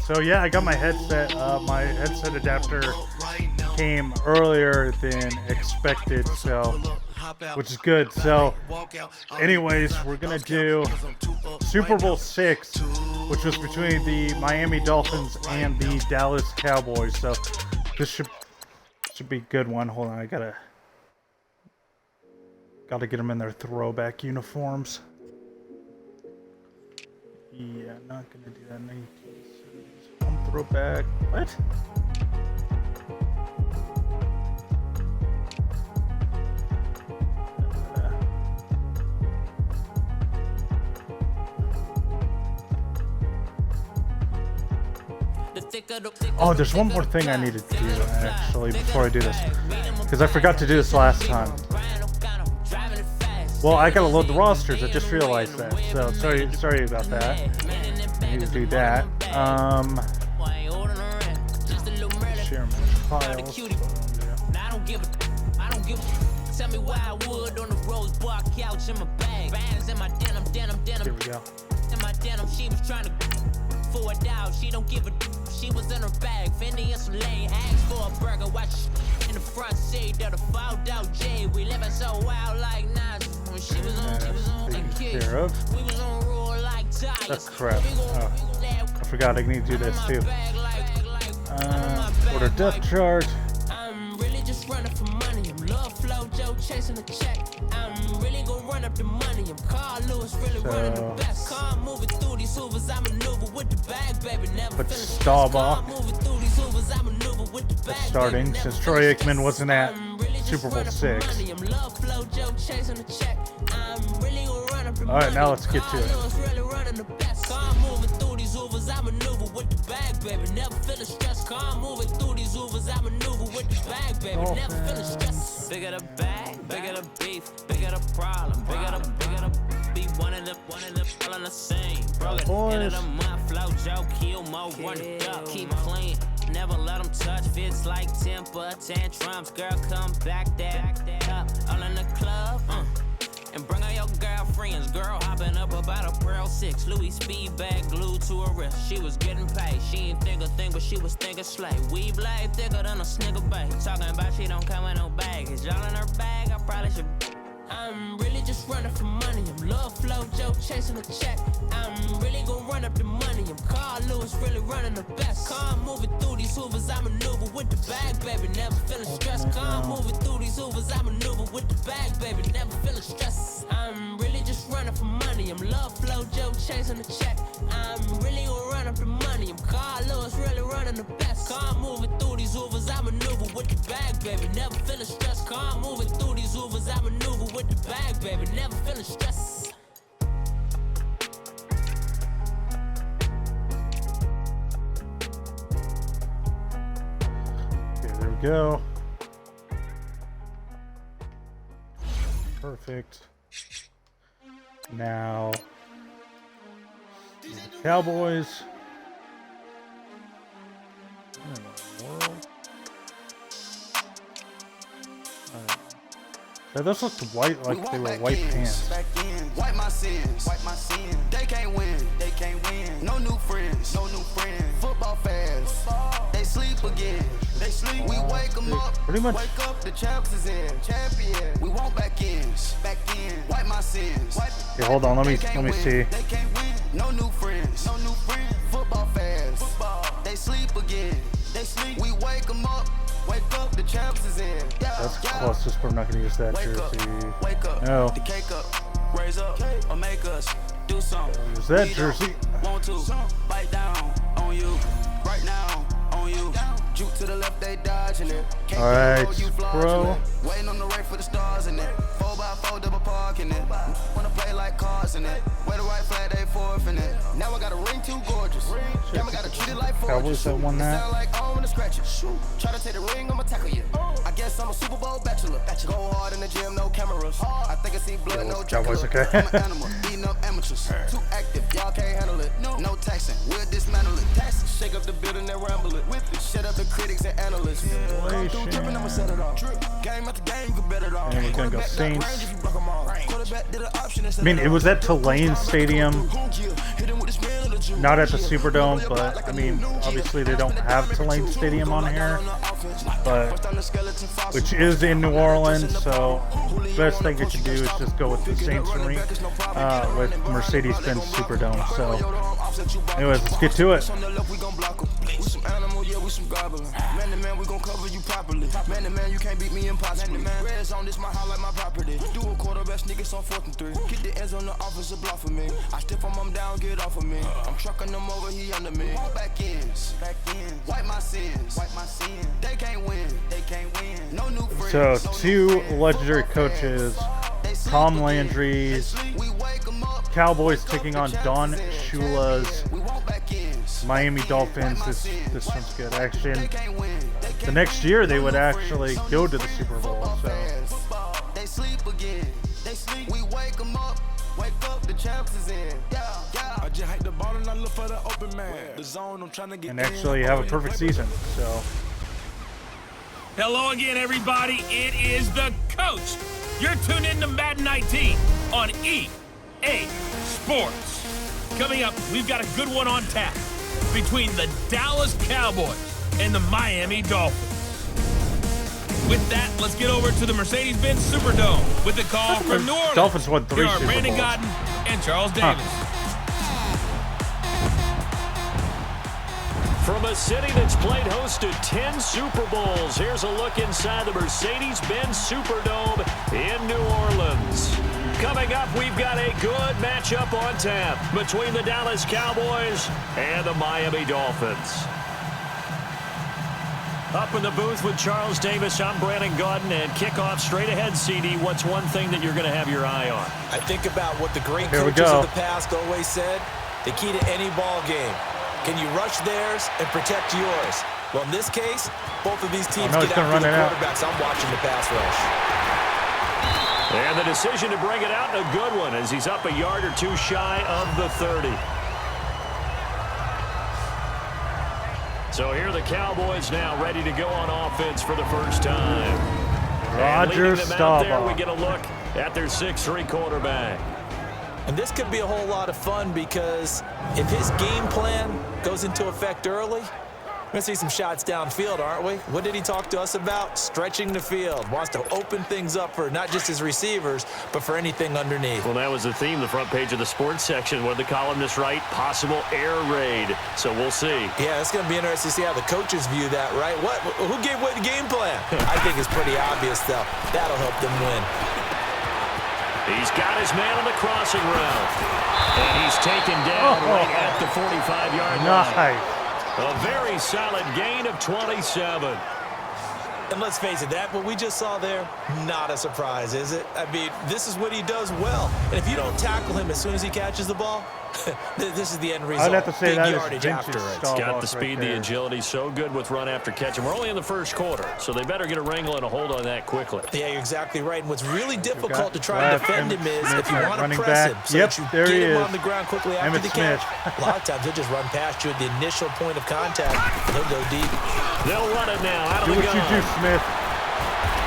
So yeah, I got my headset. My headset adapter came earlier than expected, so which is good. So, anyways, we're gonna do Super Bowl VI, which was between the Miami Dolphins and the Dallas Cowboys. So this should be a good one. Hold on, I gotta get them in their throwback uniforms. Yeah, not gonna do that. 1970s home throwback. What? Oh, there's one more thing I need to do actually before I do this, because I forgot to do this last time. Well, I gotta load the rosters. I just realized that. So sorry about that. I need to do that. Share my files. Tell me why I would on the rose bar couch in my bag. Bands in my denim. Here we go. In my denim, she was trying to for a doubt. She don't give a. She was in her bag. Fendi and some lane hags for a burger. Watch in the front seat of the fouled out J. We living so wild like Nas. When she was on the kid. We was on roll like tires. That's crap. Oh, I forgot I need to do this too. Order depth chart. I'm really just running for money. I'm love flow Joe chasing the check. I'm really gonna run up the money. I'm Carl Lewis really running the best. Car moving through these hoovers. I maneuver with the bag, baby. Never but Staubach starting since Troy Aikman wasn't at Super Bowl VI. Alright, now let's get to it. Bigger the bag, bigger the beef, bigger the problem, bigger the be one of the all on the same. Bro, end of the month, flow Joe, kill mo, run it up, keep clean. Never let them touch, fits like temper tantrums. Girl, come back that up, all in the club, and bring all your girlfriends. Girl hopping up about a Pearl 6, Louis speed bag glued to her wrist. She was getting paid, she ain't think a thing, but she was thinking slay. Weave blade thicker than a snigger bait. Talking about she don't come with no baggage. Y'all in her bag, I probably should. I'm really just running for money. I'm love flow Joe chasing the check. I'm really gonna run up the money. I'm Carl Lewis really running the best. Car moving through these hoovers. I maneuver with the bag, baby. Never feeling stressed. Car moving through these hoovers. I maneuver with the bag, baby. Never feeling stressed. I'm really just running for money. I'm love flow Joe chasing the check. I'm really gonna run up the money. I'm Carl Lewis really running the best. Car moving through these hoovers. I maneuver with the bag, baby. Never feeling stressed. Car moving through these hoovers. I maneuver with the bag, baby, never feeling stress. Okay, there we go. Perfect. Now, the Cowboys. What in the world? Yeah, those looked white, like they were white pants. Wipe my sins, wipe my sins. They can't win, they can't win. No new friends, no new friends. Football fans, they sleep again. They sleep, we wake them up. Pretty much. Wake up, the champs is in. Champion, we want back ins, back in. Wipe my sins. Okay, hold on, let me see. They can't win, no new friends, no new friends. Football fans, they sleep again. They sleep, we wake them up. Wake up, the champs is in. That's closest, but I'm not gonna use that jersey. Wake up, no. The cake up, raise up, or make us do something. Use that jersey. Want to bite down on you right now on you. Juke to the left, they dodging it. All right, bro. Waiting on the right for the stars in it. 4x4 double parking it. Wanna play like cars in it. Wear the right flag, they forfeiting it. Now I got a ring too gorgeous. Damn, I gotta treat it like Cowboys that won that. Sound like I wanna scratch it. Try to take the ring, I'ma tackle you. I guess I'm a Super Bowl bachelor. Go hard in the gym, no cameras. I think I see blood, no Cowboys, okay. I'm an animal, eating up amateurs. Too active, y'all can't handle it. No taxing, we'll dismantle it. Shake up the building and ramble it. Whip it, shut up the critics and analysts. Come through dripping, I'ma set it off. Game after game, you bet it off. And we're gonna go Saints. I mean, it was at Tulane Stadium. Not at the Superdome, but I mean, obviously they don't have Tulane Stadium on here, but which is in New Orleans. So best thing you can do is just go with the Saints Arena with Mercedes-Benz Superdome. So, anyways, let's get to it. Man, we gon' cover you properly. Man, you can't beat me impossibly. Red zone, this my highlight, my property. Do a quarterback sneakers on 4th and 3. Get the ends on the offensive block for me. I step on him down, get off of me. I'm trucking them over, he under me. Back ends, wipe my sins. They can't win. No new friends. So, two legendary coaches, Tom Landry's Cowboys taking on Don Shula's Miami Dolphins. This one's good. Actually, the next year they would actually go to the Super Bowl. So. They sleep again. We wake them up. Wake up, the champs is in. I just hate the ball and I look for the open man. The zone I'm trying to get. And actually have a perfect season. So. Hello again, everybody. It is the coach. You're tuned in to Madden 19 on EA Sports. Coming up, we've got a good one on tap between the Dallas Cowboys and the Miami Dolphins. With that, let's get over to the Mercedes-Benz Superdome with the call from New Orleans. Dolphins won 3 Here are Super Brandon Bowls. Godden and Charles Davis. From a city that's played host to 10 Super Bowls, here's a look inside the Mercedes-Benz Superdome in New Orleans. Coming up, we've got a good matchup on tap between the Dallas Cowboys and the Miami Dolphins. Up in the booth with Charles Davis, I'm Brandon Godden, and kickoff straight ahead, CD. What's one thing that you're going to have your eye on? I think about what the great Here we coaches go. of the past always said, the key to any ball game. Can you rush theirs and protect yours? Well, in this case, both of these teams get after the quarterbacks. I'm watching the pass rush. And the decision to bring it out, a good one, as he's up a yard or two shy of the 30. So here are the Cowboys now ready to go on offense for the first time. Roger Staubach. We get a look at their 6'3" quarterback. And this could be a whole lot of fun because if his game plan goes into effect early, we're going to see some shots downfield, aren't we? What did he talk to us about? Stretching the field. Wants to open things up for not just his receivers, but for anything underneath. Well, that was the theme, the front page of the sports section. What did the columnists write? Possible air raid. So we'll see. Yeah, it's going to be interesting to see how the coaches view that, right? Who gave what game plan? I think it's pretty obvious, though. That'll help them win. He's got his man on the crossing route. And he's taken down right at the 45-yard line. Nice. A very solid gain of 27. And let's face it, that what we just saw there, not a surprise, is it? I mean, this is what he does well. And if you don't tackle him as soon as he catches the ball, this is the end result. I'd have to say Big that yardage is after it. Got the speed, the agility, so good with run after catch. And we're only in the first quarter, so they better get a wrangle and a hold on that quickly. Yeah, you're exactly right. And what's really difficult to try and defend him is if you want to running press back. him so that you There he get him is. on the ground quickly after Emmitt the Smith. catch. A lot of times they'll just run past you at the initial point of contact. They'll go deep. They'll run it now out of Do the what gun. you do, Smith.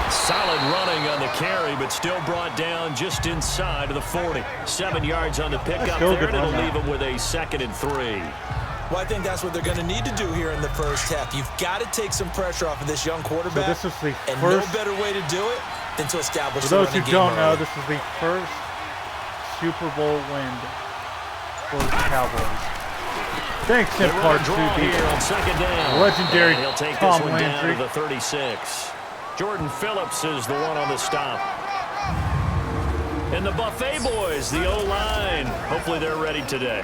Solid running on the carry, but still brought down just inside of the 40. 7 yards on the pickup still a there, good and it'll run leave them with a 2nd and 3. Well, I think that's what they're going to need to do here in the first half. You've got to take some pressure off of this young quarterback. So this is the and first, no better way to do it than to establish for those the who running don't game know, early. this is the first Super Bowl win for the Cowboys. Thanks in They part run a to draw here the on 2nd down. legendary And he'll take Tom this one Landry. down to the 36. Jordan Phillips is the one on the stop. And the Buffet boys, the O-line. Hopefully they're ready today.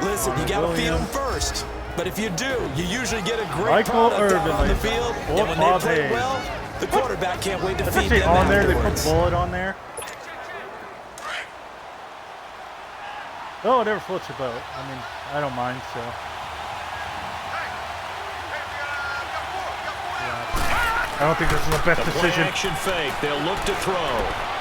Listen, you got to feed them first. But if you do, you usually get a great Michael product out Irvin, on the field. or And when Bob they play Hayes. well, the quarterback can't wait to That's feed actually them on there. They put afterwards. bullet on there. Oh, whatever floats your boat. I mean, I don't mind, so. I don't think this is the best The decision. play-action fake. They'll look to throw.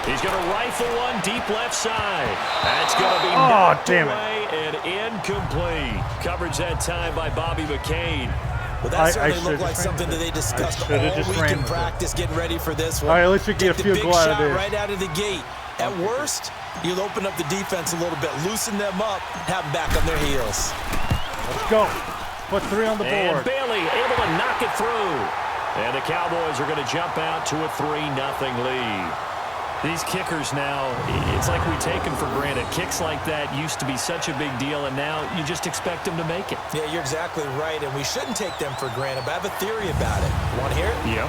He's going to rifle one deep left side. That's going to be knocked damn it. away and incomplete. Coverage that time by Bobby McCain. Well, that I certainly should've looked like just ran something that with they it. discussed I all should've just week ran in with it. practice, getting ready for this one. All right, at least we get Take a the field big goal out of shot this. right out of the gate. At worst, You'll open up the defense a little bit, loosen them up, have them back on their heels. Let's go. Put 3 on the And board. Bailey able to knock it through. And the Cowboys are going to jump out to a 3-0 lead. These kickers now, it's like we take them for granted. Kicks like that used to be such a big deal, and now you just expect them to make it. Yeah, you're exactly right, and we shouldn't take them for granted, but I have a theory about it. Want to hear it? Yep.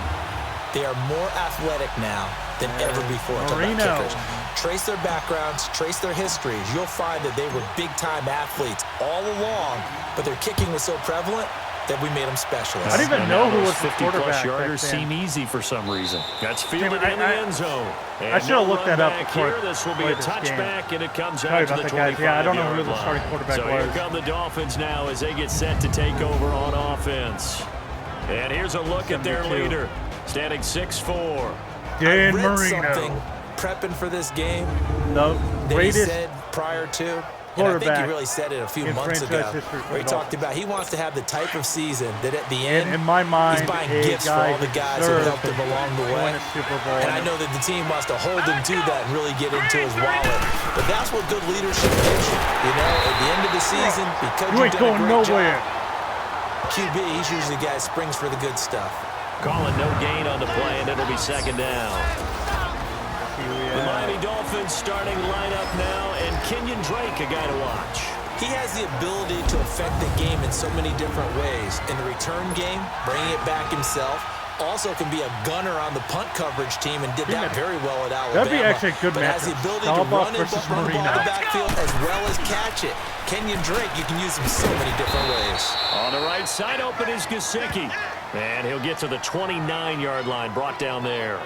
They are more athletic now than ever before. Marino. Kickers. Trace their backgrounds, trace their histories. You'll find that they were big-time athletes all along, but their kicking was so prevalent that we made them specialists. I didn't even know who was the 50-plus quarterback yarders back then. seem easy for some reason. That's fielded Damn it, in the end zone. I should have looked that up before Here. This will be I a played this game. touchback, and it comes Sorry out to about the that, guys. Yeah, I don't know who 25-yard the starting line. quarterback So was. here come the Dolphins now as they get set to take over on offense. And here's a look at their 72. leader, standing 6'4". Dan I read Marino. something prepping for this game The that he greatest said prior to, and I think he quarterback really said it a few in months ago, franchise history for where he the talked Dolphins. about he wants to have the type of season that at the end, in my mind, he's buying a gifts for guy all the who guys who deserved helped to him along the way. win a Super Bowl. And I know that the team wants to hold him to that and really get into his wallet. But that's what good leadership gives you. You know, at the end of the season, because You you've ain't done going a great nowhere. job, QB, he's usually the guy that springs for the good stuff. Calling no gain on the play, and it'll be second down. The Miami Dolphins starting lineup now, and Kenyon Drake, a guy to watch. He has the ability to affect the game in so many different ways. In the return game, bringing it back himself. Also can be a gunner on the punt coverage team and did that very well at Alabama. That'd be actually a good but has the matchup. ability to Staubach run versus the ball in Marino. the backfield as well as catch it. Kenyon Drake, you can use him so many different ways. On the right side, open is Gesicki. And he'll get to the 29-yard line, brought down there.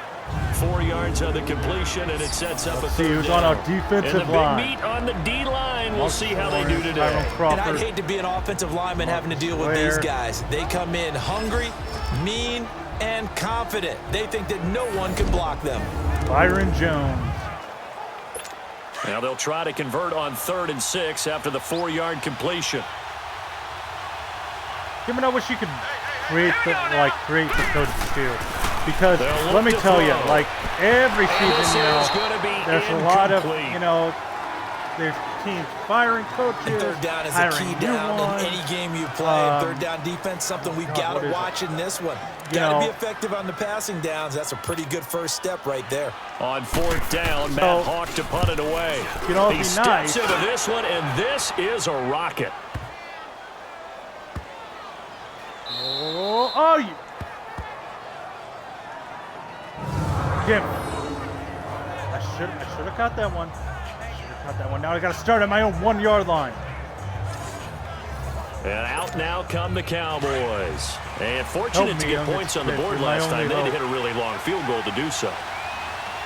4 yards on the completion, and it sets up a See third who's down. on our defensive and the line. big meat on the D-line. We'll see how they do Tyron today. Crawford. And I'd hate to be an offensive lineman having to deal with these guys. They come in hungry, mean, and confident. They think that no one can block them. Byron Jones. Now they'll try to convert on 3rd and 6 after the 4-yard completion. Give me, I wish you could create the coach's field. Because They'll let me look to tell you, throw. like every season, This you know, is gonna be there's a lot of, incomplete. you know, there's teams firing coaches, And third down is a hiring key new down ones. in any game you play. Third down defense, something we've got what to is watch in this one. You Got to be know- effective on the passing downs. That's a pretty good first step right there. On 4th down, Matt So, Hawk to punt it away. you know, it'd He be steps nice. into this one, and this is a rocket. Oh, you. Jim. I should have caught that one. Now I got to start at my own 1-yard line. And out now come the Cowboys. And fortunate to me, get young points on the kid, board my last time. only They had to hope. hit a really long field goal to do so.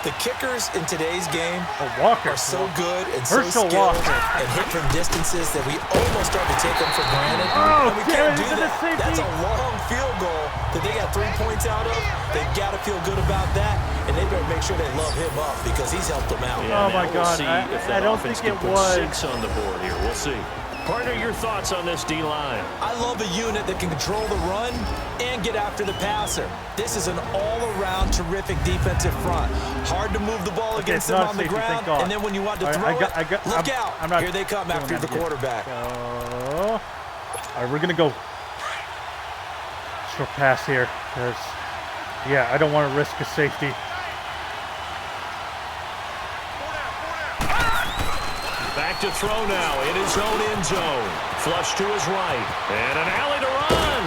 The kickers in today's game Oh, Walker. are so good and so Herschel skilled Walker. and hit from distances that we almost start to take them for granted. Oh, and we damn can't it, do into the that. safety. That's a long field goal that they got 3 points out of. They've got to feel good about that, and they better make sure they love him up because he's helped them out. Yeah, Oh, my now we'll God. see I- if I that don't offense think can it put was. 6 on the board here. We'll see. Partner, your thoughts on this D-line? I love a unit that can control the run and get after the passer. This is an all-around terrific defensive front. Hard to move the ball Okay, against it's them not on the safety, thank ground, God. and then when you want to All right, throw look I'm out. not Here they come doing after that the again. quarterback. All right, we're going to go short pass here because, yeah, I don't want to risk a safety. Back to throw now in his own end zone. Flush to his right. And an alley to run.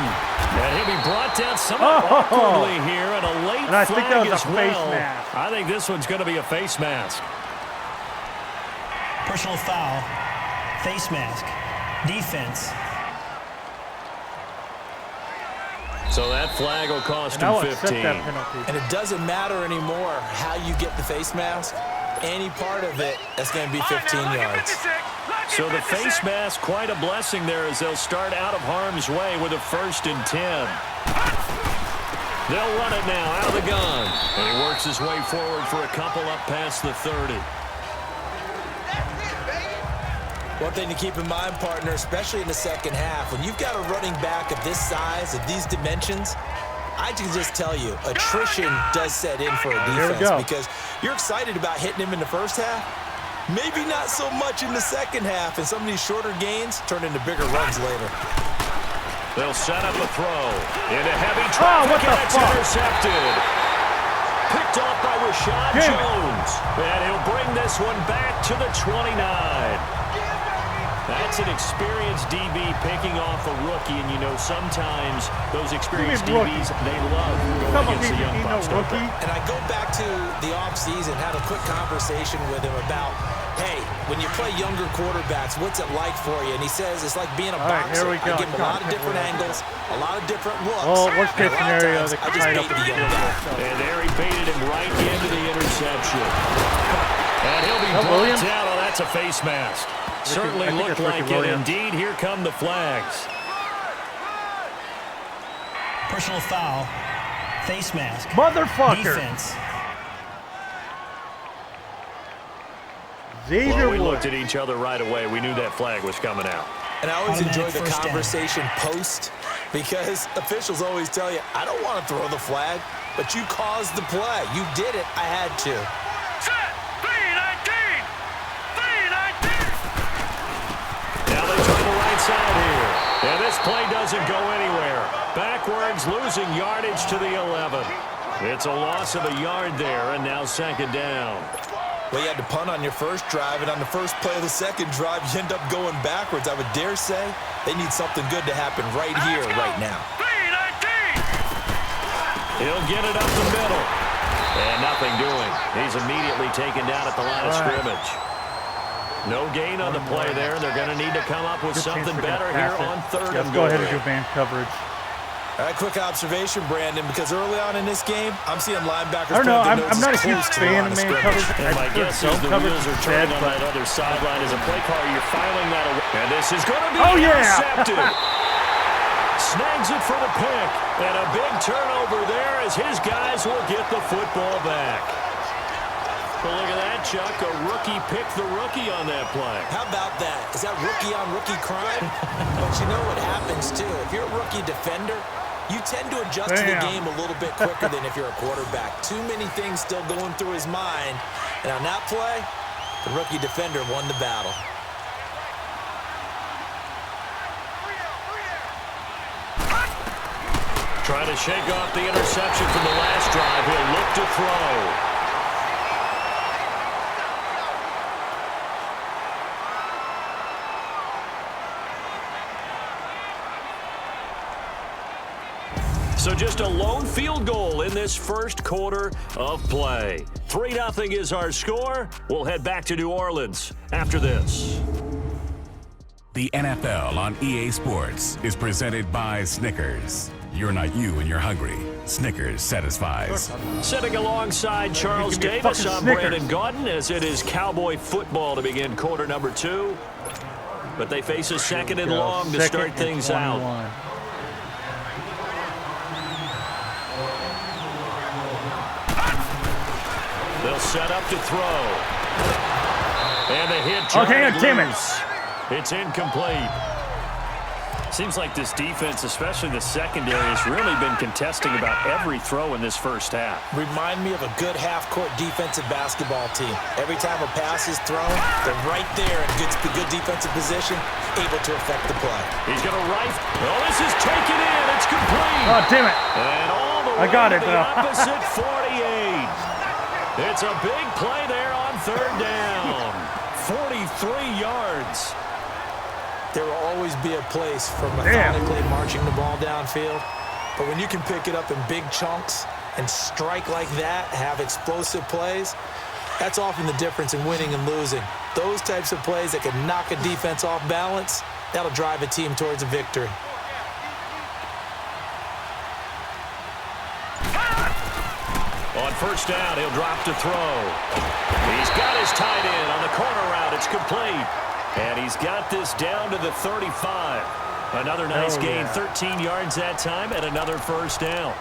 And he'll be brought down somewhat awkwardly here, and a late And I think that flag was as a face well. mask. I think this one's going to be a face mask. Personal foul, face mask, defense. So that flag will cost And I'll him accept 15. that penalty. And it doesn't matter anymore how you get the face mask. Any part of it, that's going to be 15 yards. So the face mask, quite a blessing there as they'll start out of harm's way with a 1st and 10. They'll run it now out of the gun. And he works his way forward for a couple up past the 30. One thing to keep in mind, partner, especially in the second half, when you've got a running back of this size, of these dimensions, I can just tell you, attrition does set in for a Here we defense go. because you're excited about hitting him in the first half, Maybe not so much in the second half, and some of these shorter gains turn into bigger runs later. They'll set up a throw into heavy traffic, and it's intercepted. Picked off by Rashad Jones, and he'll bring this one back to the 29. That's an experienced DB picking off a rookie, and you know sometimes those experienced DBs, they love going against the young bucks, don't they? And I go back to the offseason, had a quick conversation with him about, hey, when you play younger quarterbacks, what's it like for you? And he says it's like being a boxer. I give him a lot of different angles, a lot of different looks. Oh, worst case scenario, they I just bait the young guy. And there he baited him right into the interception. And he'll be brought down. Oh, that's a face mask. Certainly looked like it. Indeed, here come the flags. Personal foul. Face mask. Motherfucker. Defense. Well, we looked at each other right away. We knew that flag was coming out. And I always enjoy the conversation post because officials always tell you, I don't want to throw the flag, but you caused the play. You did it. I had to. Set! 3-19! 3-19! Now they try the right side here. And this play doesn't go anywhere. Backwards, losing yardage to the 11. It's a loss of a yard there, and now second down. Well, you had to punt on your first drive, and on the first play of the second drive, you end up going backwards. I would dare say they need something good to happen right here, right now. 3-19! He'll get it up the middle. And nothing doing. He's immediately taken down at the line of scrimmage. No gain on the play there. They're going to need to come up with something better here on third and goal. Go ahead and do man coverage. All right, quick observation, Brandon, because early on in this game, I'm seeing linebackers. I don't know. I'm not a huge fan of man coverage. And my guess is the wheels are turning on that other sideline as a play caller. You're filing that away. And this is going to be intercepted. Snags it for the pick. And a big turnover there as his guys will get the football back. Well, look at that, Chuck. A rookie picked the rookie on that play. How about that? Is that rookie-on-rookie crime? But you know what happens, too. If you're a rookie defender, you tend to adjust to the game a little bit quicker than if you're a quarterback. Too many things still going through his mind. And on that play, the rookie defender won the battle. Trying to shake off the interception from the last drive. He'll look to throw. So just a lone field goal in this first quarter of play. 3-0 is our score. We'll head back to New Orleans after this. The NFL on EA Sports is presented by Snickers. You're not you when you're hungry. Snickers satisfies. Sitting alongside Charles Davis, I'm Brandon Gaudin, as it is Cowboy football to begin quarter number 2. But they face a second and long to start things out. They'll set up to throw. And the hit loose. It's incomplete. Seems like this defense, especially the secondary, has really been contesting about every throw in this first half. Remind me of a good half-court defensive basketball team. Every time a pass is thrown, they're right there in good defensive position, able to affect the play. He's going to rifle. Oh, this is taken in. It's complete. Oh, damn it. And all the way to the opposite 48. It's a big play there on third down. 43 yards. There will always be a place for methodically marching the ball downfield. But when you can pick it up in big chunks and strike like that, have explosive plays, that's often the difference in winning and losing. Those types of plays that can knock a defense off balance, that'll drive a team towards a victory. On first down, he'll drop to throw. He's got his tight end on the corner route. It's complete. And he's got this down to the 35. Another nice gain, 13 yards that time, and another first down.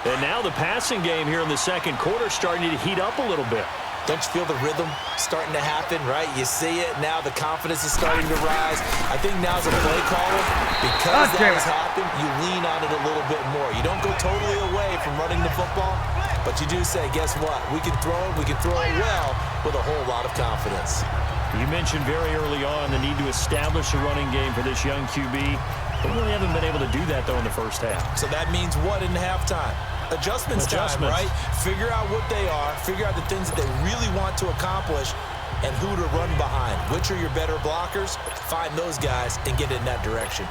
And now the passing game here in the second quarter starting to heat up a little bit. Don't you feel the rhythm starting to happen, right? You see it. Now the confidence is starting to rise. I think now as a play caller, because that has happened, you lean on it a little bit more. You don't go totally away from running the football, but you do say, guess what? We can throw it. We can throw it well with a whole lot of confidence. You mentioned very early on the need to establish a running game for this young QB. They really haven't been able to do that, though, in the first half. So that means what in halftime? Adjustments time, right? Figure out what they are. Figure out the things that they really want to accomplish and who to run behind. Which are your better blockers? Find those guys and get in that direction.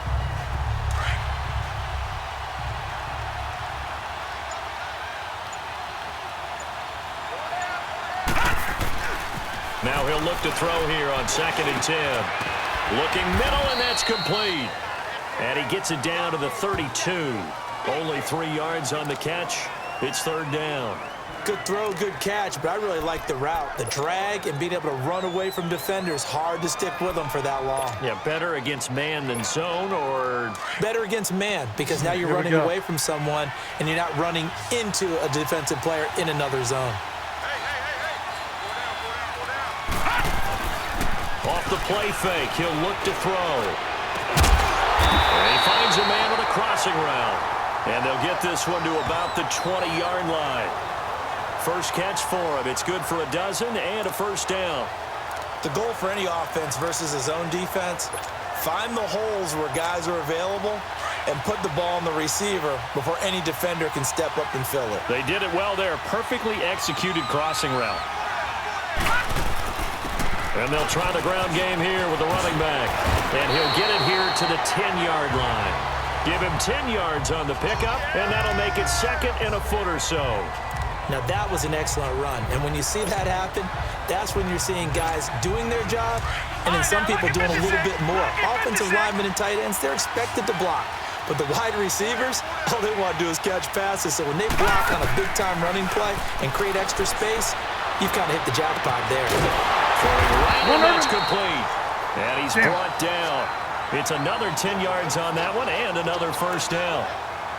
Now he'll look to throw here on 2nd and 10. Looking middle, and that's complete. And he gets it down to the 32. Only 3 yards on the catch. It's 3rd down. Good throw, good catch, but I really like the route. The drag and being able to run away from defenders. Hard to stick with them for that long. Yeah, better against man than zone, or? Better against man, because now you're running away from someone and you're not running into a defensive player in another zone. Off the play fake, he'll look to throw. And he finds a man with a crossing route. And they'll get this one to about the 20-yard line. First catch for him. It's good for a dozen and a 1st down. The goal for any offense versus a zone defense, find the holes where guys are available and put the ball on the receiver before any defender can step up and fill it. They did it well there. Perfectly executed crossing route. And they'll try the ground game here with the running back. And he'll get it here to the 10-yard line. Give him 10 yards on the pickup, and that'll make it 2nd and a foot or so. Now, that was an excellent run. And when you see that happen, that's when you're seeing guys doing their job and then some people doing a little bit more. Offensive linemen and tight ends, they're expected to block. But the wide receivers, all they want to do is catch passes. So when they block on a big-time running play and create extra space, you've kind of hit the jackpot there. Right, and that's complete. And he's brought down. It's another 10 yards on that one and another 1st down.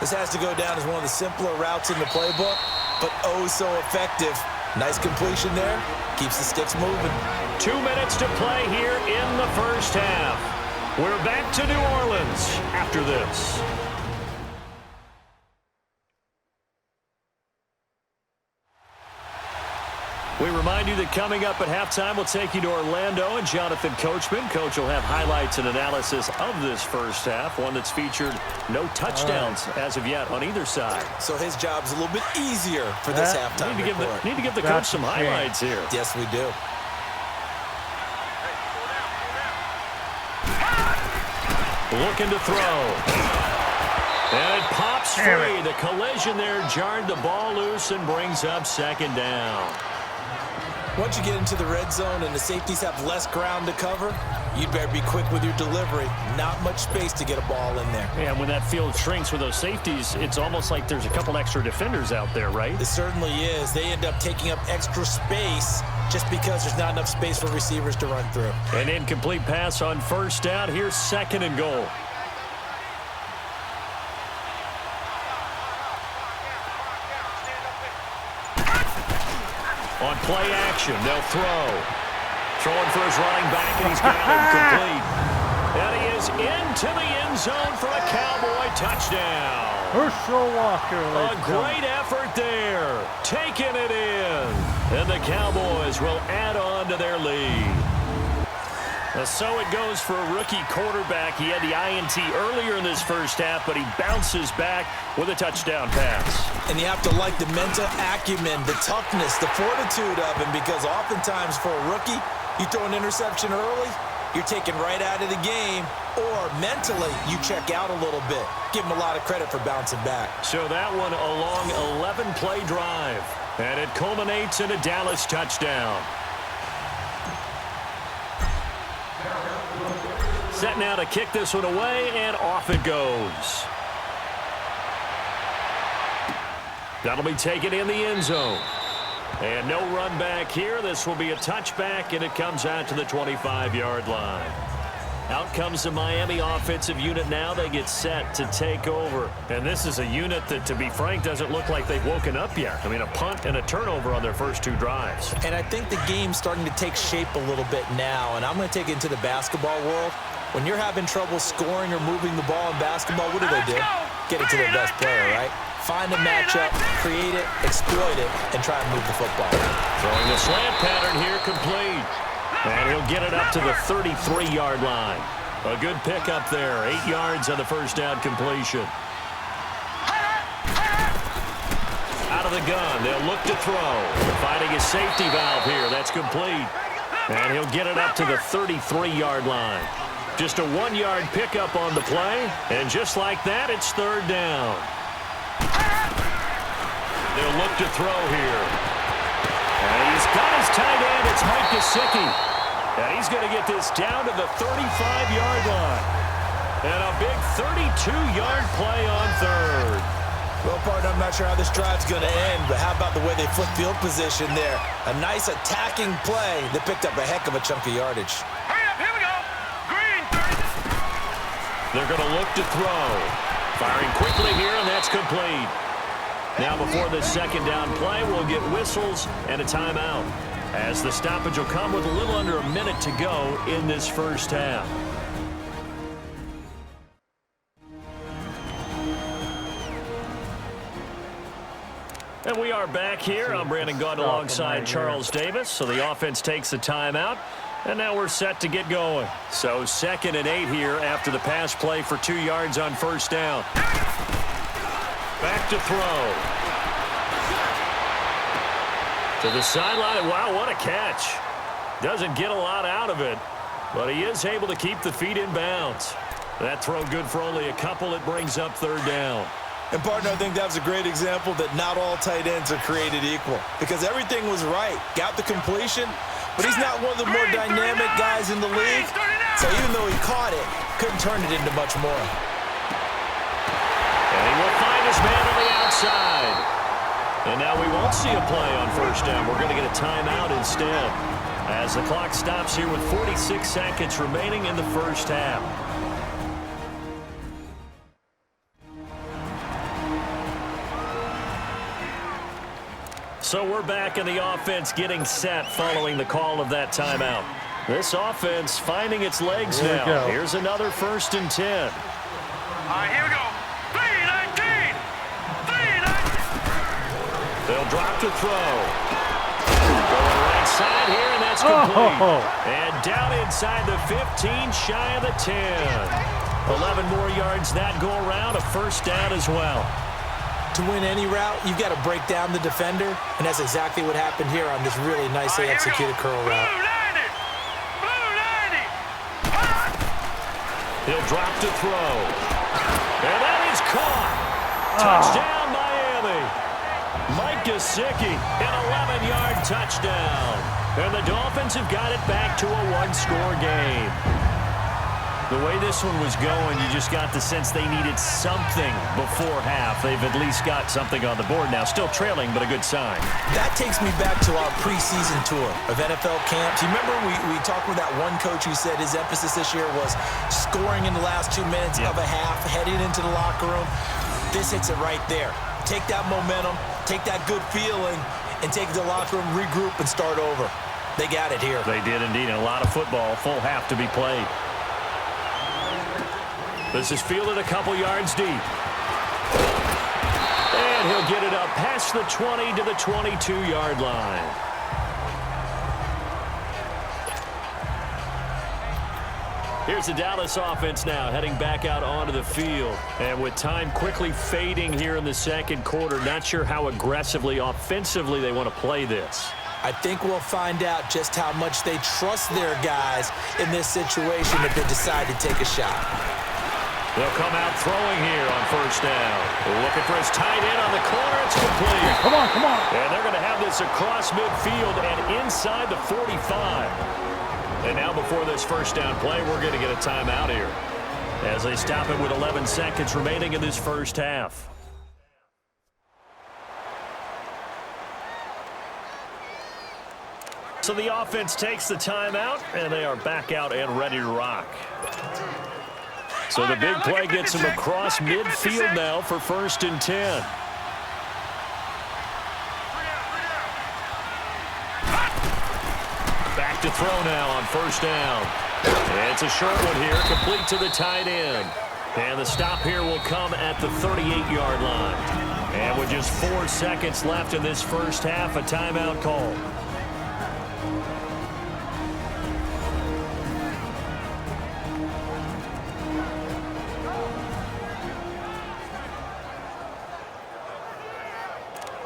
This has to go down as one of the simpler routes in the playbook, but oh so effective. Nice completion there. Keeps the sticks moving. 2 minutes to play here in the first half. We're back to New Orleans after this. We remind you that coming up at halftime, we'll take you to Orlando and Jonathan Coachman. Coach will have highlights and analysis of this first half, one that's featured no touchdowns as of yet on either side. So his job's a little bit easier for this halftime report. Need to give the coach some highlights here. Yes, we do. Looking to throw. And it pops free. The collision there jarred the ball loose and brings up 2nd down. Once you get into the red zone and the safeties have less ground to cover, you'd better be quick with your delivery. Not much space to get a ball in there. Yeah, when that field shrinks with those safeties, it's almost like there's a couple extra defenders out there, right? It certainly is. They end up taking up extra space just because there's not enough space for receivers to run through. An incomplete pass on 1st down. Here's 2nd and goal. On play action, they'll throw. Throwing for his running back, and he's got him complete. And he is into the end zone for a Cowboy touchdown. Herschel Walker. A great effort there. Taking it in. And the Cowboys will add on to their lead. So it goes for a rookie quarterback. He had the INT earlier in this first half, but he bounces back with a touchdown pass. And you have to like the mental acumen, the toughness, the fortitude of him, because oftentimes for a rookie, you throw an interception early, you're taken right out of the game, or mentally you check out a little bit. Give him a lot of credit for bouncing back. So that one a long 11-play drive, and it culminates in a Dallas touchdown. Set now to kick this one away, and off it goes. That'll be taken in the end zone. And no run back here. This will be a touchback, and it comes out to the 25-yard line. Out comes the Miami offensive unit now. They get set to take over. And this is a unit that, to be frank, doesn't look like they've woken up yet. I mean, a punt and a turnover on their first 2 drives. And I think the game's starting to take shape a little bit now. And I'm going to take it into the basketball world. When you're having trouble scoring or moving the ball in basketball, what do? Get it to their best player, right? Find a matchup, create it, exploit it, and try and move the football. Throwing the slant pattern here, complete. And he'll get it up to the 33-yard line. A good pickup there. 8 yards on the first down completion. Out of the gun. They'll look to throw. Finding his safety valve here. That's complete. And he'll get it up to the 33-yard line. Just a 1-yard pickup on the play. And just like that, it's 3rd down. They'll look to throw here. And he's got his tight end. It's Mike Gesicki. And he's going to get this down to the 35-yard line. And a big 32-yard play on 3rd. Well, partner, I'm not sure how this drive's going to end, but how about the way they flip field position there? A nice attacking play that picked up a heck of a chunk of yardage. Hurry up, here we go. Green, 30. They're going to look to throw. Firing quickly here, and that's complete. Now before the 2nd down play, we'll get whistles and a timeout, as the stoppage will come with a little under a minute to go in this first half. And we are back here. I'm Brandon Gaudin alongside Charles Davis. So the offense takes a timeout, and now we're set to get going. So 2nd and 8 here after the pass play for 2 yards on first down. Back to throw. To the sideline. Wow, what a catch. Doesn't get a lot out of it, but he is able to keep the feet in bounds. That throw good for only a couple. It brings up 3rd down. And, partner, I think that was a great example that not all tight ends are created equal, because everything was right. Got the completion, but he's not one of the more dynamic guys in the league. So even though he caught it, couldn't turn it into much more. And he will find his man on the outside. And now we won't see a play on first down. We're going to get a timeout instead, as the clock stops here with 46 seconds remaining in the first half. So we're back in the offense getting set following the call of that timeout. This offense finding its legs now. Here's another 1st and 10. All right, here we go. 3-19. 3-19. They'll drop to throw. Going right side here, and that's complete. And down inside the 15, shy of the 10. 11 more yards that go around, a first down as well. To win any route, you've got to break down the defender, and that's exactly what happened here on this really nicely executed curl route. Blue 90. He'll drop to throw. And that is caught. Touchdown, Miami. Mike Gesicki, an 11-yard touchdown. And the Dolphins have got it back to a 1-score game. The way this one was going, you just got the sense they needed something before half. They've at least got something on the board now. Still trailing, but a good sign. That takes me back to our preseason tour of NFL camps. You remember we talked with that one coach who said his emphasis this year was scoring in the last 2 minutes of a half, heading into the locker room. This hits it right there. Take that momentum, take that good feeling, and take the locker room, regroup, and start over. They got it here. They did indeed, and a lot of football, full half to be played. This is fielded a couple yards deep. And he'll get it up past the 20 to the 22-yard line. Here's the Dallas offense now heading back out onto the field. And with time quickly fading here in the 2nd quarter, not sure how aggressively, offensively they want to play this. I think we'll find out just how much they trust their guys in this situation if they decide to take a shot. They'll come out throwing here on first down. Looking for his tight end on the corner. It's complete. Come on, come on. And they're going to have this across midfield and inside the 45. And now before this first down play, we're going to get a timeout here, as they stop it with 11 seconds remaining in this first half. So the offense takes the timeout, and they are back out and ready to rock. So the big play gets him across midfield now for 1st and 10. Back to throw now on 1st down. And it's a short one here, complete to the tight end. And the stop here will come at the 38-yard line. And with just 4 seconds left in this first half, a timeout call.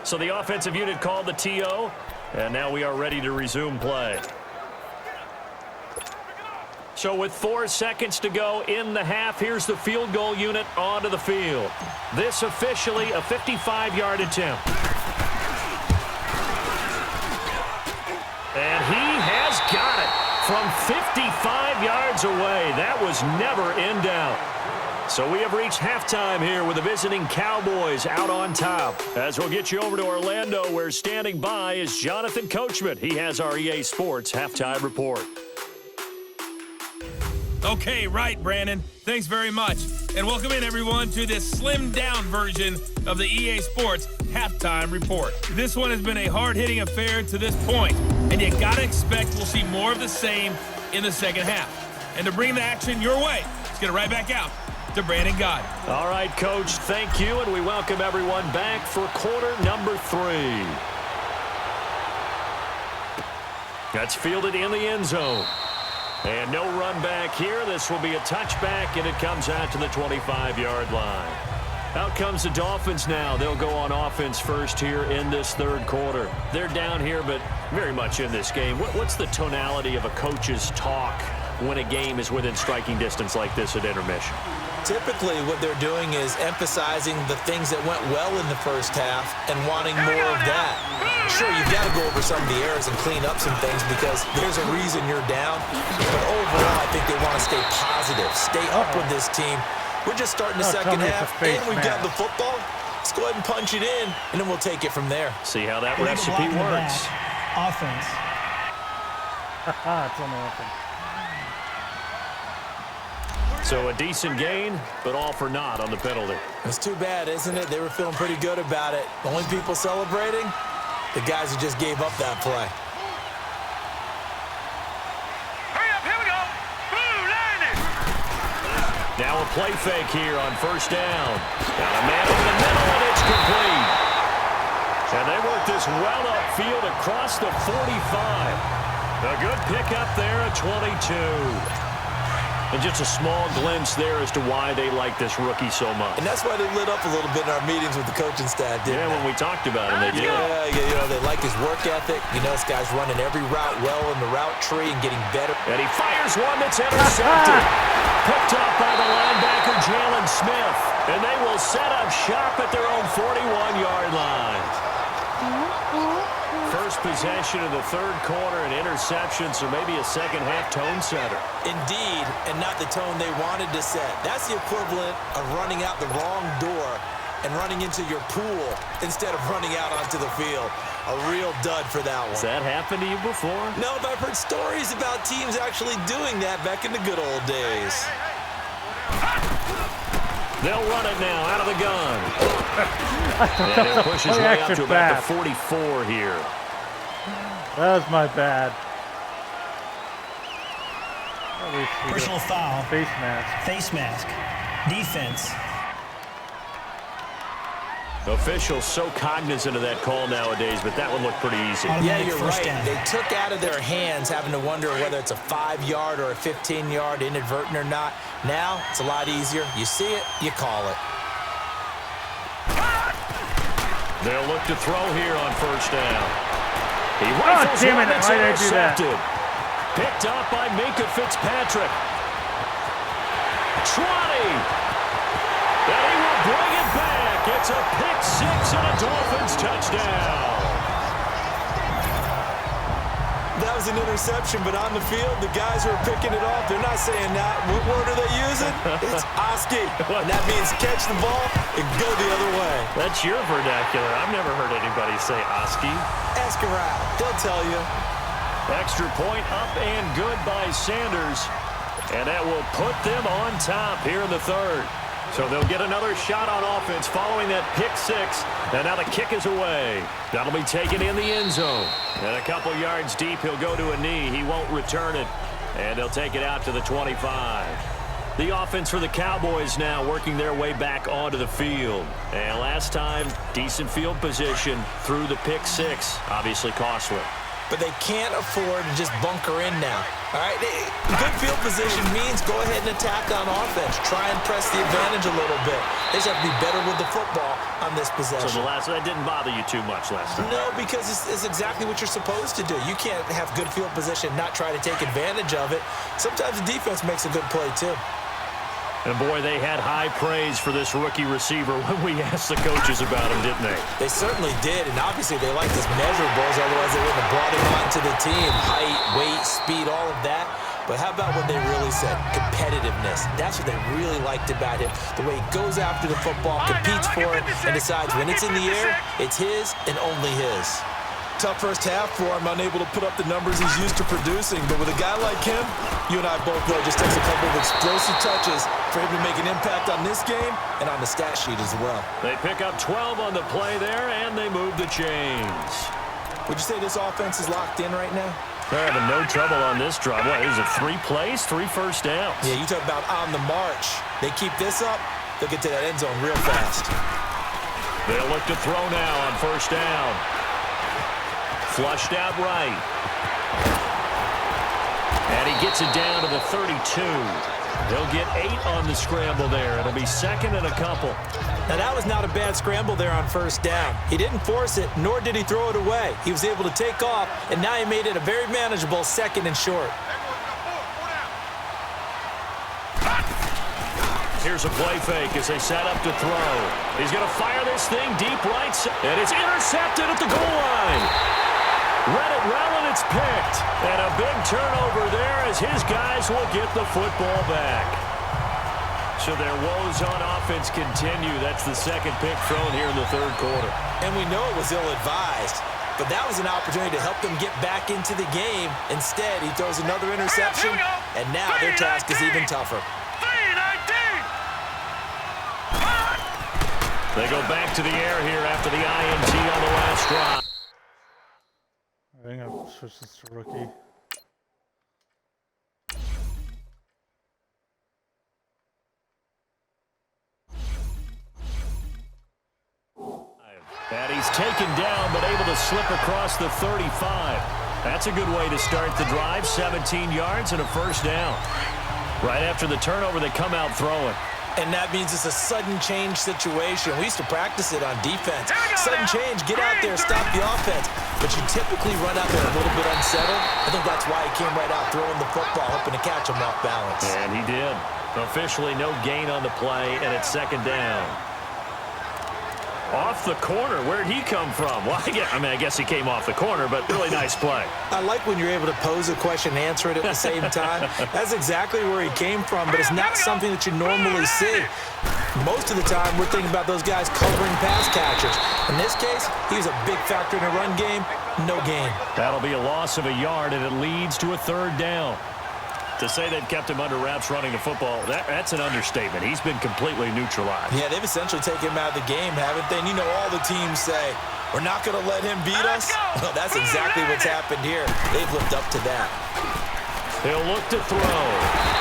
So the offensive unit called the TO, and now we are ready to resume play. So with 4 seconds to go in the half, here's the field goal unit onto the field. This officially a 55-yard attempt. And he has got it from 55 yards away. That was never in doubt. So we have reached halftime here with the visiting Cowboys out on top. As we'll get you over to Orlando, where standing by is Jonathan Coachman. He has our EA Sports halftime report. Okay, right, Brandon. Thanks very much. And welcome in, everyone, to this slimmed-down version of the EA Sports halftime report. This one has been a hard-hitting affair to this point, and you got to expect we'll see more of the same in the second half. And to bring the action your way, let's get it right back out to Brandon Gott. All right, Coach, thank you, and we welcome everyone back for quarter number 3. That's fielded in the end zone. And no run back here. This will be a touchback, and it comes out to the 25-yard line. Out comes the Dolphins now. They'll go on offense first here in this third quarter. They're down here, but very much in this game. What's the tonality of a coach's talk when a game is within striking distance like this at intermission? Typically, what they're doing is emphasizing the things that went well in the first half and wanting more of that. Sure, you've got to go over some of the errors and clean up some things because there's a reason you're down. But overall, I think they want to stay positive, stay up with this team. We're just starting the second half, and we've got the football. Let's go ahead and punch it in, and then we'll take it from there. See how that recipe works. Offense. It's on the offense. So a decent gain, but all for naught on the penalty. It's too bad, isn't it? They were feeling pretty good about it. The only people celebrating, the guys who just gave up that play. Hurry up, here we go. Boom, line it. Now a play fake here on 1st down. Got a man in the middle, and it's complete. And they work this well upfield across the 45. A good pickup there at 22. And just a small glimpse there as to why they like this rookie so much. And that's why they lit up a little bit in our meetings with the coaching staff, didn't they? Yeah, when we talked about him, they did. Yeah, you know, they like his work ethic. You know, this guy's running every route well in the route tree and getting better. And he fires one that's intercepted. Picked up by the linebacker, Jalen Smith. And they will set up shop at their own 41-yard line. First possession of the third quarter, an interception, so maybe a second-half tone setter. Indeed, and not the tone they wanted to set. That's the equivalent of running out the wrong door and running into your pool instead of running out onto the field. A real dud for that one. Has that happened to you before? No, but I've heard stories about teams actually doing that back in the good old days. They'll run it now out of the gun. And he'll push his way up to about the 44 here. That was my bad. Personal foul. Face mask. Face mask. Defense. Officials so cognizant of that call nowadays, but that one looked pretty easy. Yeah, you're right. They took out of their hands having to wonder whether it's a 5-yard or a 15-yard inadvertent or not. Now, it's a lot easier. You see it, you call it. They'll look to throw here on 1st down. He rifles one that's intercepted. Picked up by Minkah Fitzpatrick. 20. And he will bring it back. It's a pick-6 and a Dolphins touchdown. That was an interception, but on the field, the guys who are picking it off, they're not saying that. What word are they using? It's Oski. And that means catch the ball and go the other way. That's your vernacular. I've never heard anybody say Oski. Ask around. They'll tell you. Extra point up and good by Sanders. And that will put them on top here in the third. So they'll get another shot on offense following that pick six. And now the kick is away. That'll be taken in the end zone. And a couple yards deep, he'll go to a knee. He won't return it. And they'll take it out to the 25. The offense for the Cowboys now working their way back onto the field. And last time, decent field position through the pick six. Obviously costly. But they can't afford to just bunker in now. All right, good field position means go ahead and attack on offense. Try and press the advantage a little bit. They just have to be better with the football on this possession. So that didn't bother you too much last time? No, because it's exactly what you're supposed to do. You can't have good field position, not try to take advantage of it. Sometimes the defense makes a good play too. And boy, they had high praise for this rookie receiver when we asked the coaches about him, didn't they? They certainly did, and obviously they liked his measurables, otherwise they wouldn't have brought him onto the team. Height, weight, speed, all of that. But how about what they really said? Competitiveness. That's what they really liked about him. The way he goes after the football, competes for it, and decides when it's in the air, it's his and only his. Tough first half for him, unable to put up the numbers he's used to producing. But with a guy like him, you and I both know it just takes a couple of explosive touches for him to make an impact on this game and on the stat sheet as well. They pick up 12 on the play there, and they move the chains. Would you say this offense is locked in right now? They're having no trouble on this drive. What, is it 3 plays, 3 first downs? Yeah, you talk about on the march. They keep this up, they'll get to that end zone real fast. They'll look to throw now on first down. Flushed out right. And he gets it down to the 32. They'll get 8 on the scramble there. It'll be second and a couple. Now, that was not a bad scramble there on first down. He didn't force it, nor did he throw it away. He was able to take off, and now he made it a very manageable second and short. Here's a play fake as they set up to throw. He's going to fire this thing deep right, and it's intercepted at the goal line. Read it well, and it's picked. And a big turnover there as his guys will get the football back. So their woes on offense continue. That's the second pick thrown here in the third quarter. And we know it was ill-advised, but that was an opportunity to help them get back into the game. Instead, he throws another interception, and now their task is even tougher. They go back to the air here after the INT on the last drive. I think I'll switch this to rookie. And he's taken down, but able to slip across the 35. That's a good way to start the drive. 17 yards and a first down. Right after the turnover, they come out throwing. And that means it's a sudden change situation. We used to practice it on defense. Sudden change, get out there, stop the offense. But you typically run out there a little bit unsettled. I think that's why he came right out throwing the football, hoping to catch him off balance. And he did. Officially no gain on the play, and it's second down. Off the corner. Where'd he come from? Well, I guess he came off the corner, but really nice play. I like when you're able to pose a question and answer it at the same time. That's exactly where he came from, but it's not something that you normally see. Most of the time, we're thinking about those guys covering pass catchers. In this case, he was a big factor in the run game. No gain. That'll be a loss of a yard, and it leads to a third down. To say they've kept him under wraps running the football, that's an understatement. He's been completely neutralized. Yeah, they've essentially taken him out of the game, haven't they? And you know all the teams say, we're not going to let him beat us. Well, that's exactly what's happened here. They've lived up to that. He'll look to throw.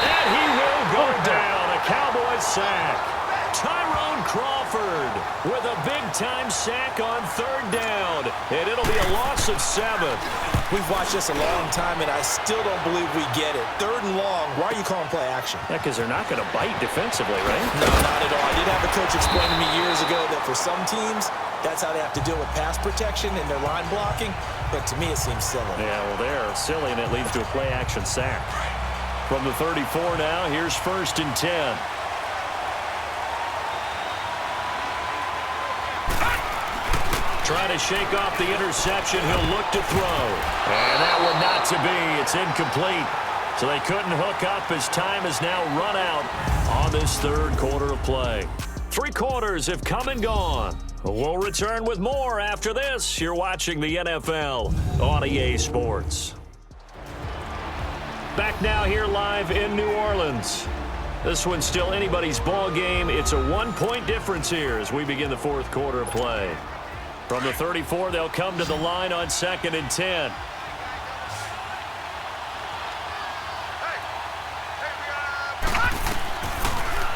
And he will go down. A Cowboys sack. Tyrone Crawford with a big-time sack on third down. And it'll be a loss of 7. We've watched this a long time, and I still don't believe we get it. Third and long, why are you calling play action? Yeah, because they're not going to bite defensively, right? No, not at all. I did have a coach explain to me years ago that for some teams, that's how they have to deal with pass protection and their line blocking. But to me, it seems silly. Yeah, well, they're silly, and it leads to a play action sack. From the 34 now, here's first and 10. Trying to shake off the interception. He'll look to throw. And that one not to be. It's incomplete. So they couldn't hook up as time is now run out on this third quarter of play. 3 quarters have come and gone. We'll return with more after this. You're watching the NFL on EA Sports. Back now here live in New Orleans. This one's still anybody's ball game. It's a 1-point difference here as we begin the fourth quarter of play. From the 34, they'll come to the line on 2nd and 10.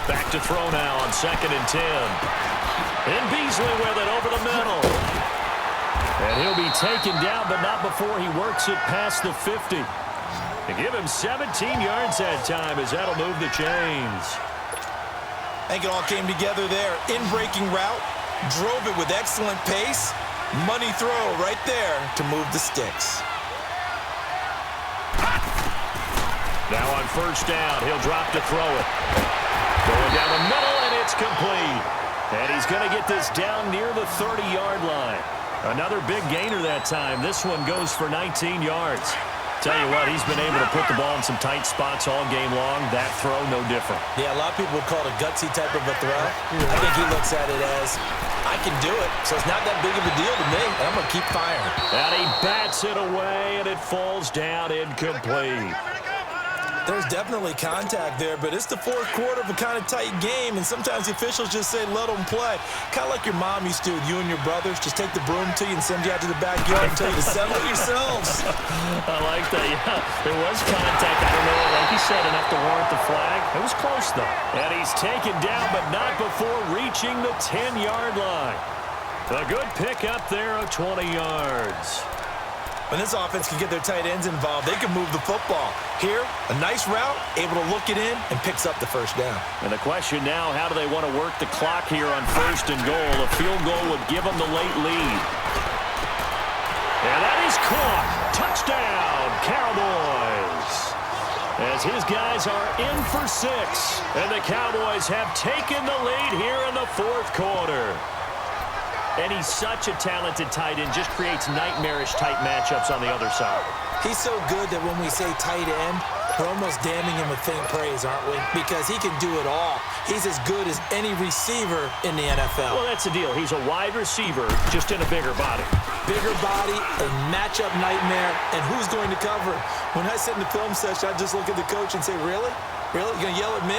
Back to throw now on 2nd and 10. And Beasley with it over the middle. And he'll be taken down, but not before he works it past the 50. To give him 17 yards that time as that'll move the chains. I think it all came together there. In-breaking route, drove it with excellent pace. Money throw right there to move the sticks. Now on 1st down, he'll drop to throw it. Going down the middle, and it's complete. And he's going to get this down near the 30-yard line. Another big gainer that time. This one goes for 19 yards. Tell you what, he's been able to put the ball in some tight spots all game long. That throw, no different. Yeah, a lot of people would call it a gutsy type of a throw. I think he looks at it as, I can do it, so it's not that big of a deal to me, and I'm going to keep firing. And he bats it away, and it falls down incomplete. There's definitely contact there, but it's the fourth quarter of a kind of tight game, and sometimes the officials just say, let them play. Kind of like your mom used to with you and your brothers. Just take the broom to you and send you out to the backyard and tell you to settle it yourselves. I like that, yeah. There was contact. I don't know, like you said, enough to warrant the flag. It was close, though. And he's taken down, but not before reaching the 10-yard line. A good pick up there of 20 yards. When this offense can get their tight ends involved, they can move the football. Here, a nice route, able to look it in, and picks up the 1st down. And the question now, how do they want to work the clock here on 1st and goal? A field goal would give them the late lead. And that is caught. Touchdown, Cowboys. As his guys are in for 6. And the Cowboys have taken the lead here in the fourth quarter. And he's such a talented tight end, just creates nightmarish type matchups on the other side. He's so good that when we say tight end, we're almost damning him with faint praise, aren't we? Because he can do it all. He's as good as any receiver in the NFL. Well, that's the deal. He's a wide receiver, just in a bigger body. Bigger body, a matchup nightmare, and who's going to cover? When I sit in the film session, I just look at the coach and say, really? Really? You going to yell at me?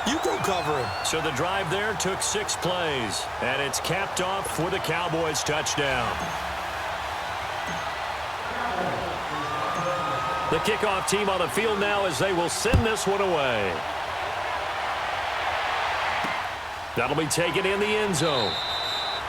You go cover him. So the drive there took 6 plays, and it's capped off with a Cowboys touchdown. The kickoff team on the field now as they will send this one away. That'll be taken in the end zone.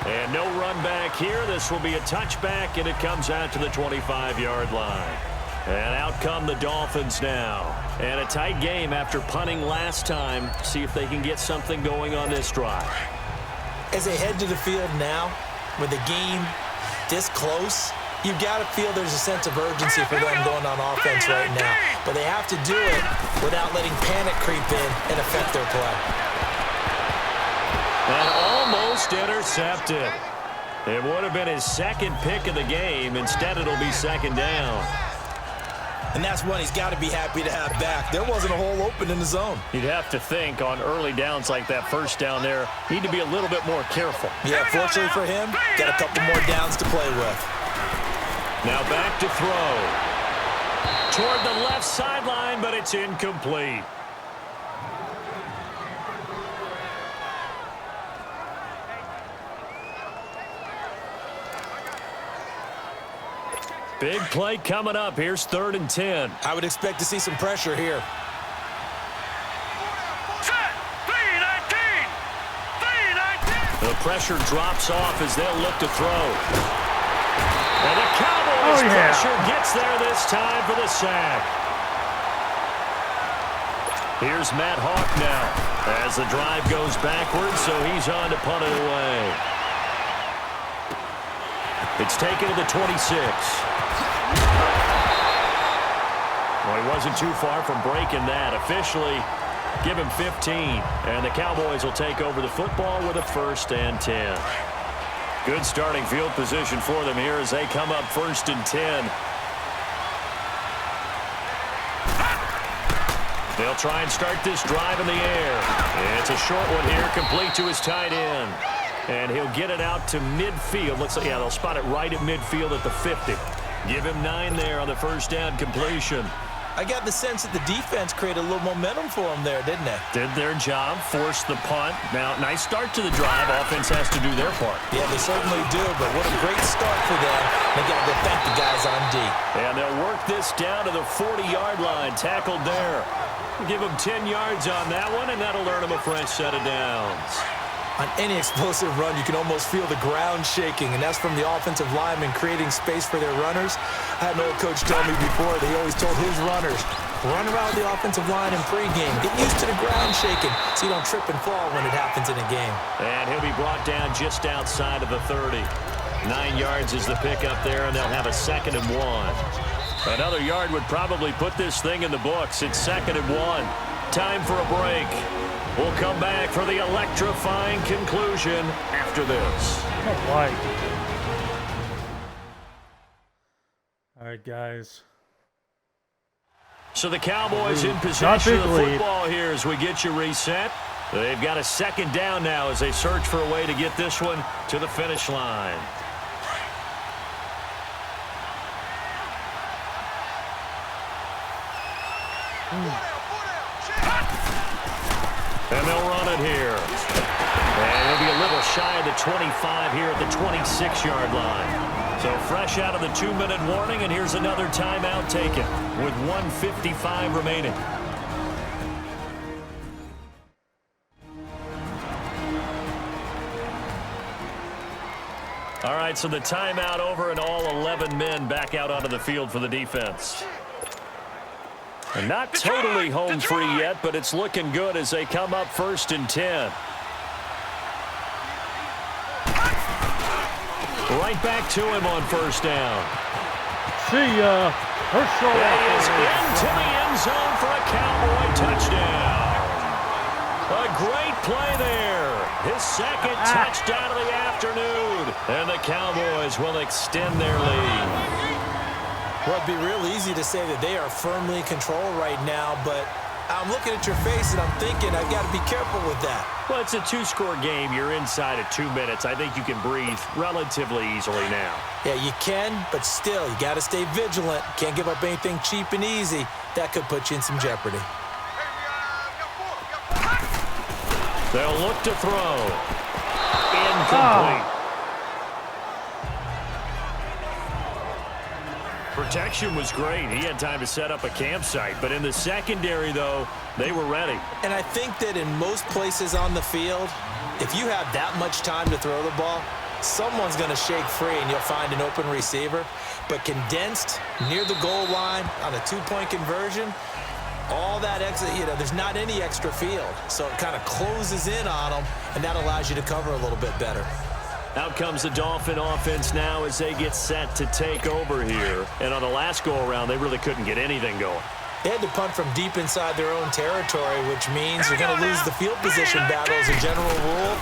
And no run back here. This will be a touchback, and it comes out to the 25-yard line. And out come the Dolphins now. And a tight game after punting last time. See if they can get something going on this drive. As they head to the field now, with the game this close, you've got to feel there's a sense of urgency for them going on offense right now. But they have to do it without letting panic creep in and affect their play. And almost intercepted. It would have been his 2nd pick of the game. Instead, it'll be 2nd down. And that's one he's got to be happy to have back. There wasn't a hole open in the zone. You'd have to think on early downs like that 1st down there, need to be a little bit more careful. Yeah, fortunately for him, got a couple more downs to play with. Now back to throw. Toward the left sideline, but it's incomplete. Big play coming up. Here's 3rd and 10. I would expect to see some pressure here. The pressure drops off as they'll look to throw. And the Cowboys pressure gets there this time for the sack. Here's Matt Hawk now as the drive goes backwards, so he's on to punt it away. It's taken to the 26. Well, he wasn't too far from breaking that. Officially, give him 15. And the Cowboys will take over the football with a 1st and 10. Good starting field position for them here as they come up 1st and 10. They'll try and start this drive in the air. It's a short one here, complete to his tight end. And he'll get it out to midfield. Looks like, yeah, they'll spot it right at midfield at the 50. Give him 9 there on the 1st down completion. I got the sense that the defense created a little momentum for them there, didn't they? Did their job, forced the punt. Now, nice start to the drive. Offense has to do their part. Yeah, they certainly do, but what a great start for them. They got to thank the guys on D. And they'll work this down to the 40-yard line, tackled there. Give them 10 yards on that one, and that'll earn them a fresh set of downs. On any explosive run, you can almost feel the ground shaking, and that's from the offensive linemen creating space for their runners. I had an old coach tell me before, they always told his runners, run around the offensive line in pregame. Get used to the ground shaking so you don't trip and fall when it happens in a game. And he'll be brought down just outside of the 30. 9 yards is the pickup there, and they'll have a 2nd and 1. Another yard would probably put this thing in the books. It's 2nd and 1. Time for a break. We'll come back for the electrifying conclusion after this. All right, guys. So the Cowboys in possession of the football here as we get you reset. They've got a 2nd down now as they search for a way to get this one to the finish line. And they'll run it here. And it'll be a little shy of the 25 here at the 26-yard line. So fresh out of the 2-minute warning, and here's another timeout taken with 1:55 remaining. All right, so the timeout over and all 11 men back out onto the field for the defense. And not totally home free yet, but it's looking good as they come up 1st and 10. Right back to him on 1st down. See ya. Herschel. He is into the end zone for a Cowboy touchdown. A great play there. His 2nd touchdown of the afternoon. And the Cowboys will extend their lead. Well, it'd be real easy to say that they are firmly in control right now, but I'm looking at your face and I'm thinking I've got to be careful with that. Well, it's a 2-score game. You're inside of 2 minutes. I think you can breathe relatively easily now. Yeah, you can, but still, you got to stay vigilant. Can't give up anything cheap and easy. That could put you in some jeopardy. They'll look to throw. Incomplete. Protection was great. He had time to set up a campsite. But in the secondary, though, they were ready. And I think that in most places on the field, if you have that much time to throw the ball, someone's going to shake free and you'll find an open receiver. But condensed near the goal line on a 2-point conversion, all that extra, there's not any extra field. So it kind of closes in on them, and that allows you to cover a little bit better. Out comes the Dolphin offense now as they get set to take over here. And on the last go-around, they really couldn't get anything going. They had to punt from deep inside their own territory, which means they're going to lose the field position battle as a general rule.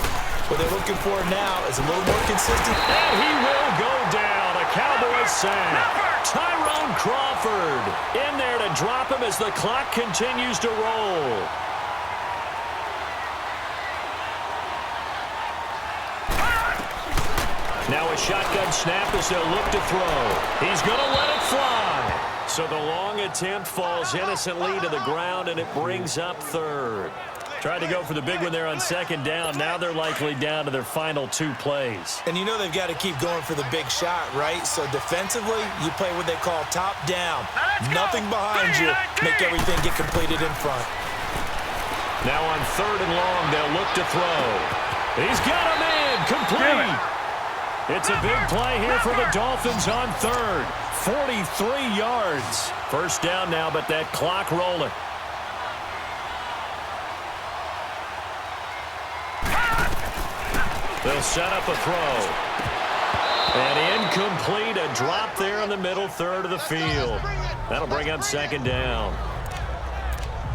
What they're looking for now is a little more consistent. And he will go down. A Cowboys sack. Tyrone Crawford in there to drop him as the clock continues to roll. Now a shotgun snap as they'll look to throw. He's going to let it fly. So the long attempt falls innocently to the ground, and it brings up 3rd. Tried to go for the big one there on 2nd down. Now they're likely down to their final 2 plays. And you know they've got to keep going for the big shot, right? So defensively, you play what they call top down. Nothing behind you. Make everything get completed in front. Now on 3rd and long, they'll look to throw. He's got him in. Complete. It's a big play here for the Dolphins on 3rd. 43 yards. 1st down now, but that clock rolling. They'll set up a throw. And incomplete, a drop there in the middle 3rd of the field. That'll bring up 2nd down.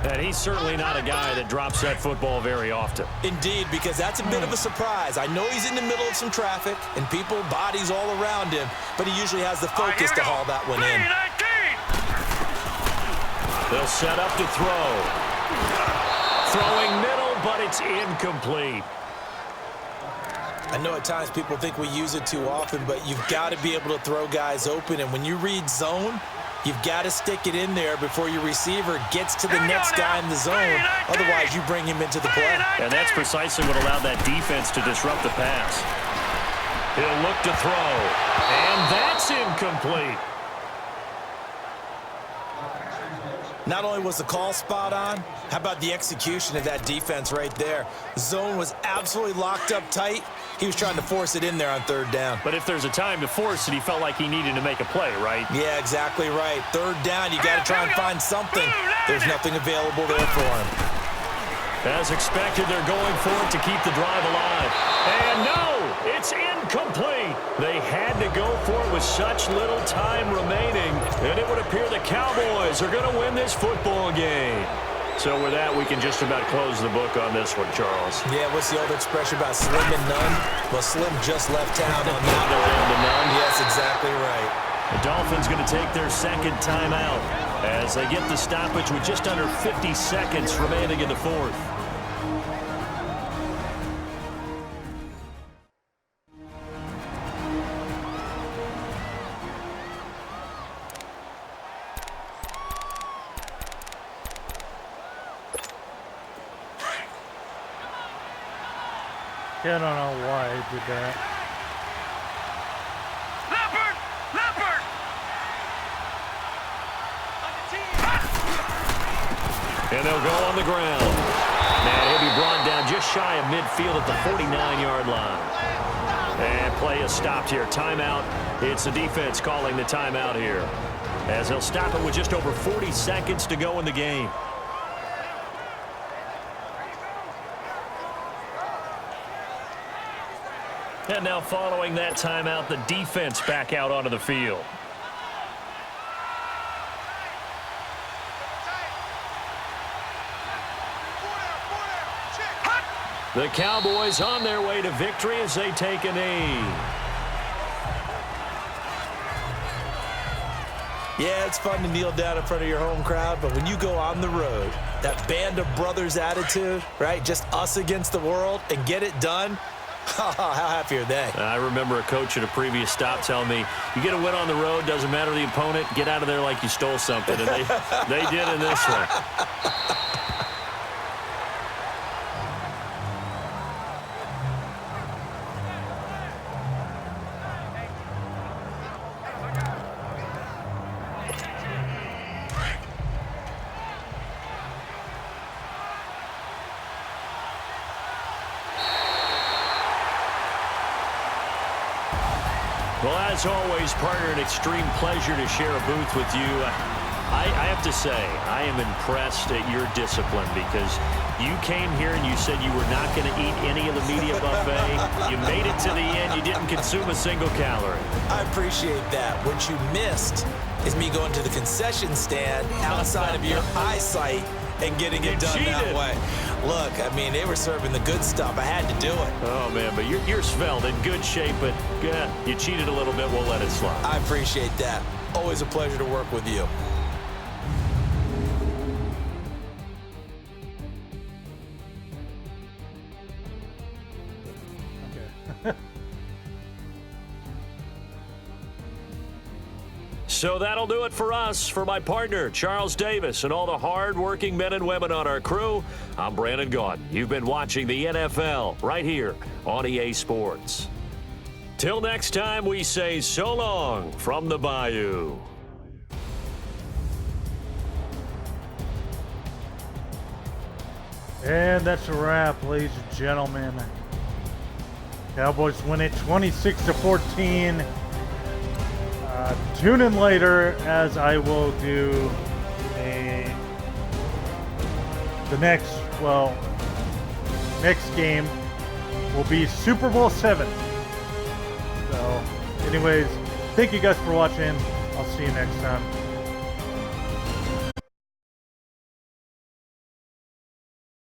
And he's certainly not a guy that drops that football very often. Indeed, because that's a bit of a surprise. I know he's in the middle of some traffic and people, bodies all around him, but he usually has the focus to haul that one in. They'll set up to throw. Throwing middle, but it's incomplete. I know at times people think we use it too often, but you've got to be able to throw guys open, and when you read zone, You've got to stick it in there before your receiver gets to the next guy in the zone. Otherwise, you bring him into the play. And that's precisely what allowed that defense to disrupt the pass. He'll look to throw. And that's incomplete. Not only was the call spot on, how about the execution of that defense right there? The zone was absolutely locked up tight. He was trying to force it in there on third down. But if there's a time to force it, he felt like he needed to make a play, right? Yeah, exactly right. Third down, you got to try and find something. There's nothing available there for him. As expected, they're going for it to keep the drive alive. And no, it's incomplete. They had to go for it with such little time remaining. And it would appear the Cowboys are going to win this football game. So with that, we can just about close the book on this one, Charles. Yeah, what's the old expression about slim and none? Well, Slim just left town on that They're down to none. Yes, exactly right. The Dolphins going to take their second timeout as they get the stoppage with just under 50 seconds remaining in the fourth. Yeah, I don't know why I did that. And they'll go on the ground. And he'll be brought down just shy of midfield at the 49-yard line. And play is stopped here. Timeout. It's the defense calling the timeout here, as they'll stop it with just over 40 seconds to go in the game. And now following that timeout, the defense back out onto the field. The Cowboys on their way to victory as they take a knee. Yeah, it's fun to kneel down in front of your home crowd, but when you go on the road, that band of brothers attitude, right? Just us against the world and get it done. How happy are they? I remember a coach at a previous stop telling me, you get a win on the road, doesn't matter the opponent, get out of there like you stole something. And they did in this one. Well, as always, partner, an extreme pleasure to share a booth with you. I have to say, I am impressed at your discipline, because you came here and you said you were not going to eat any of the media buffet. You made it to the end. You didn't consume a single calorie. I appreciate that. What you missed is me going to the concession stand outside of your eyesight and getting it done that way. Look, I mean, they were serving the good stuff. I had to do it. Oh, man, but you're svelte, in good shape, but you cheated a little bit. We'll let it slide. I appreciate that. Always a pleasure to work with you. So that'll do it for us. For my partner, Charles Davis, and all the hard-working men and women on our crew, I'm Brandon Gaudin. You've been watching the NFL right here on EA Sports. Till next time, we say so long from the Bayou. And that's a wrap, ladies and gentlemen. Cowboys win it 26-14. Tune in later, as I will do the next game will be Super Bowl 7. So, anyways, thank you guys for watching. I'll see you next time.